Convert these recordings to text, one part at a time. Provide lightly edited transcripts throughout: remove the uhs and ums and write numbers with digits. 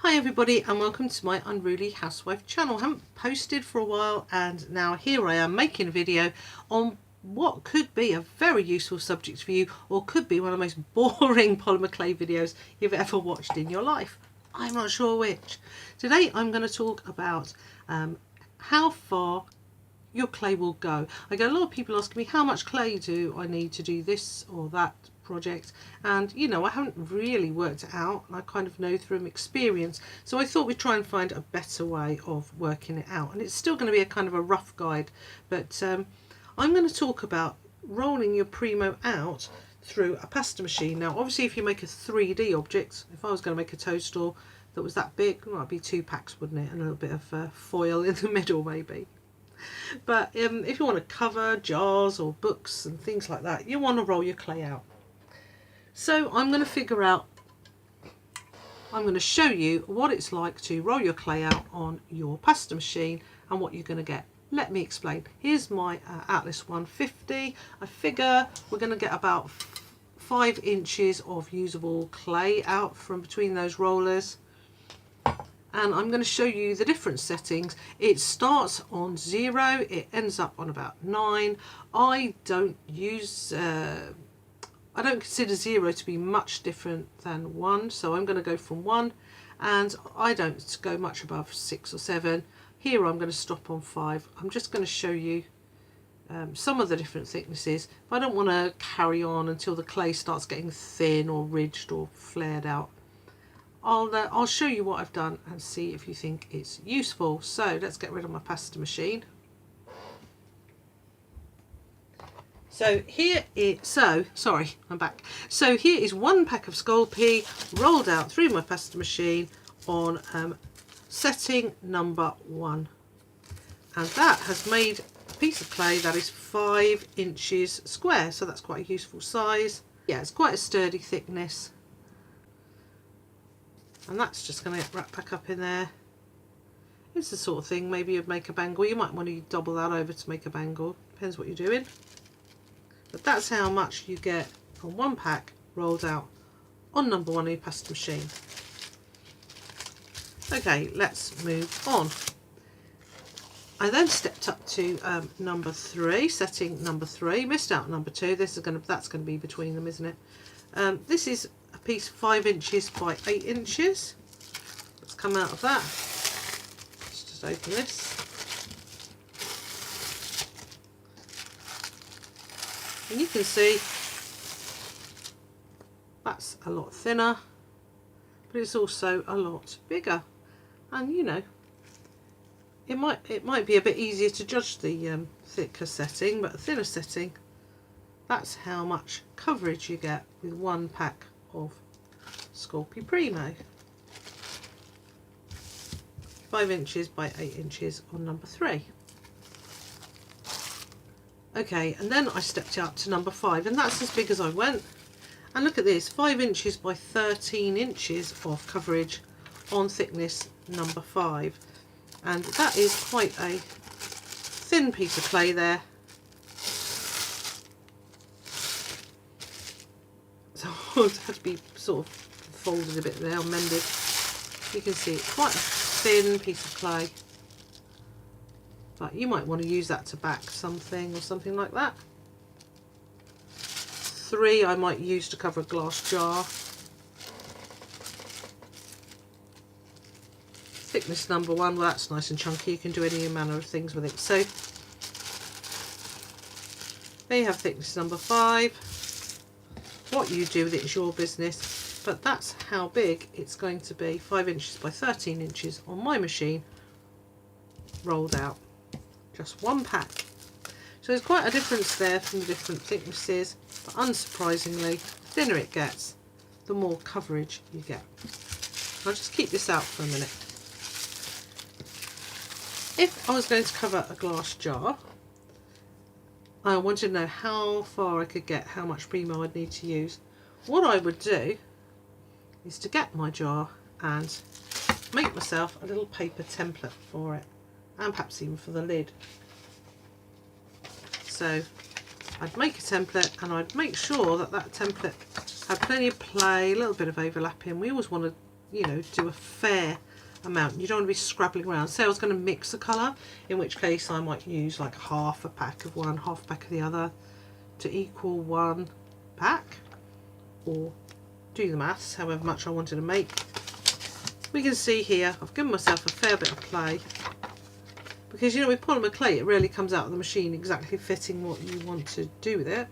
Hi everybody and welcome to my Unruly Housewife channel. I haven't posted for a while and now here I am making a video on what could be a very useful subject for you, or could be one of the most boring polymer clay videos you've ever watched in your life. I'm not sure which. Today I'm going to talk about how far your clay will go. I get a lot of people asking me how much clay do I need to do this or that project, and you know, I haven't really worked it out. I kind of know through experience, so I thought we'd try and find a better way of working it out, and it's still going to be a kind of a rough guide, but I'm going to talk about rolling your Primo out through a pasta machine. Now obviously if you make a 3D object, if I was going to make a toadstool that was that big, well, it'd be 2 packs, wouldn't it, and a little bit of foil in the middle maybe. But if you want to cover jars or books and things like that, you want to roll your clay out. So I'm going to show you what it's like to roll your clay out on your pasta machine and what you're going to get. Let me explain. Here's my Atlas 150. I figure we're going to get about 5 inches of usable clay out from between those rollers. And I'm going to show you the different settings. It starts on 0, it ends up on about 9. I don't consider 0 to be much different than 1, so I'm going to go from 1, and I don't go much above 6 or 7. Here I'm going to stop on 5. I'm just going to show you some of the different thicknesses, but I don't want to carry on until the clay starts getting thin or ridged or flared out. I'll show you what I've done and see if you think it's useful. So let's get rid of my pasta machine. So here is, I'm back. So here is 1 pack of Sculpey rolled out through my pasta machine on setting number 1. And that has made a piece of clay that is 5 inches square. So that's quite a useful size. Yeah, it's quite a sturdy thickness. And that's just going to get wrapped back up in there. It's the sort of thing, maybe you'd make a bangle. You might want to double that over to make a bangle. Depends what you're doing. But that's how much you get from 1 pack rolled out on number 1 of your pasta machine. Okay, let's move on. I then stepped up to number 3, setting number 3. Missed out number 2. That's going to be between them, isn't it? This is a piece 5 inches by 8 inches. Let's come out of that. Let's just open this. And you can see that's a lot thinner, but it's also a lot bigger. And you know, it might be a bit easier to judge the thicker setting, but a thinner setting, that's how much coverage you get with 1 pack of Sculpey Primo. 5 inches by 8 inches on number 3. Okay, and then I stepped out to number 5, and that's as big as I went. And look at this, 5 inches by 13 inches of coverage on thickness number 5. And that is quite a thin piece of clay there. So it had to be sort of folded a bit there, or mended. You can see it's quite a thin piece of clay. But you might want to use that to back something or something like that. 3 I might use to cover a glass jar. Thickness number 1, well, that's nice and chunky. You can do any manner of things with it. So there you have thickness number 5. What you do with it is your business, but that's how big it's going to be. 5 inches by 13 inches on my machine, rolled out. Just 1 pack. So there's quite a difference there from the different thicknesses, but unsurprisingly, the thinner it gets, the more coverage you get. I'll just keep this out for a minute. If I was going to cover a glass jar, I wanted to know how far I could get, how much Primo I'd need to use. What I would do is to get my jar and make myself a little paper template for it, and perhaps even for the lid. So I'd make a template, and I'd make sure that that template had plenty of play, a little bit of overlapping. We always want to you know, do a fair amount. You don't want to be scrabbling around. Say I was going to mix a colour, in which case I might use like half a pack of one, half a pack of the other to equal one pack, or do the maths, however much I wanted to make. We can see here I've given myself a fair bit of play, because you know, with polymer clay it really comes out of the machine exactly fitting what you want to do with it.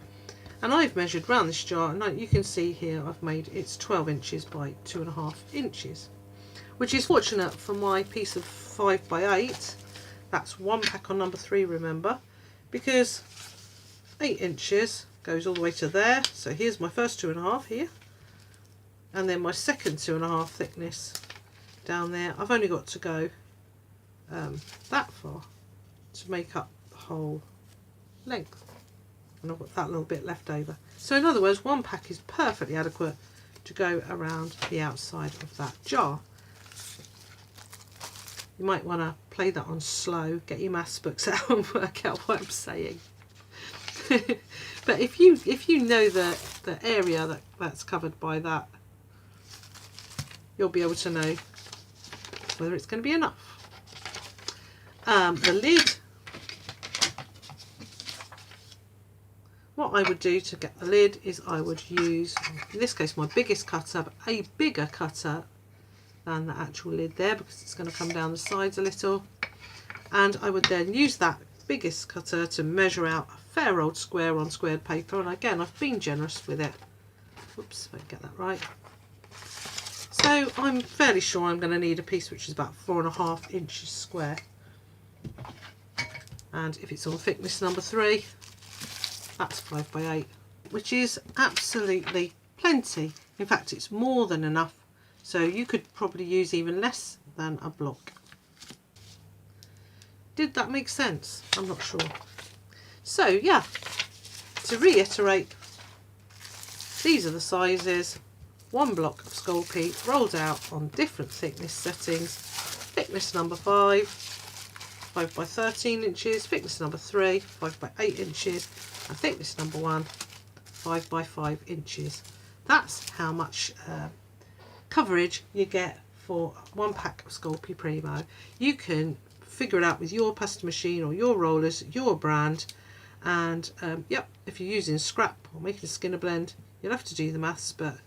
And I've measured round this jar, and you can see here I've made it's 12 inches by 2.5 inches, which is fortunate for my piece of 5 by 8. That's one pack on number 3, remember, because 8 inches goes all the way to there. So here's my first 2.5 here, and then my second 2.5 thickness down there. I've only got to go that far to make up the whole length, and I've got that little bit left over. So in other words, one pack is perfectly adequate to go around the outside of that jar. You might want to play that on slow, get your maths books out and work out what I'm saying. But if you know the area that's covered by that, you'll be able to know whether it's going to be enough. The lid, what I would do to get the lid is I would use, in this case, my biggest cutter, but a bigger cutter than the actual lid there, because it's going to come down the sides a little. And I would then use that biggest cutter to measure out a fair old square on squared paper. And again, I've been generous with it. Whoops, if I get that right. So I'm fairly sure I'm going to need a piece which is about 4.5 inches square. And if it's on thickness number 3, that's 5 by 8, which is absolutely plenty. In fact, it's more than enough. So you could probably use even less than a block. Did that make sense? I'm not sure. So yeah, to reiterate, these are the sizes. One block of Sculpey rolled out on different thickness settings. Thickness number 5, 5 by 13 inches. Thickness number 3, 5 by 8 inches. And thickness number 1, 5 by 5 inches. That's how much coverage you get for one pack of Sculpey Primo. You can figure it out with your pasta machine or your rollers, your brand, and yep, if you're using scrap or making a Skinner blend, you'll have to do the maths, but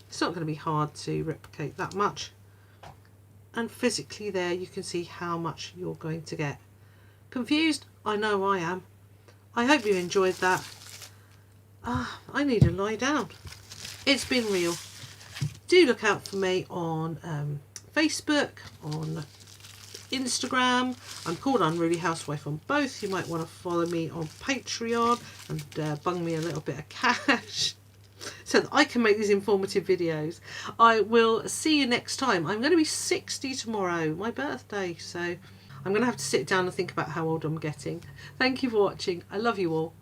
it's not going to be hard to replicate that much. And physically there you can see how much you're going to get. Confused? I know I am. I hope you enjoyed that. I need to lie down. It's been real. Do look out for me on Facebook, on Instagram. I'm called Unruly Housewife on both. You might want to follow me on Patreon and bung me a little bit of cash so that I can make these informative videos. I will see you next time. I'm going to be 60 tomorrow, my birthday, so I'm going to have to sit down and think about how old I'm getting. Thank you for watching. I love you all.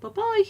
Bye bye.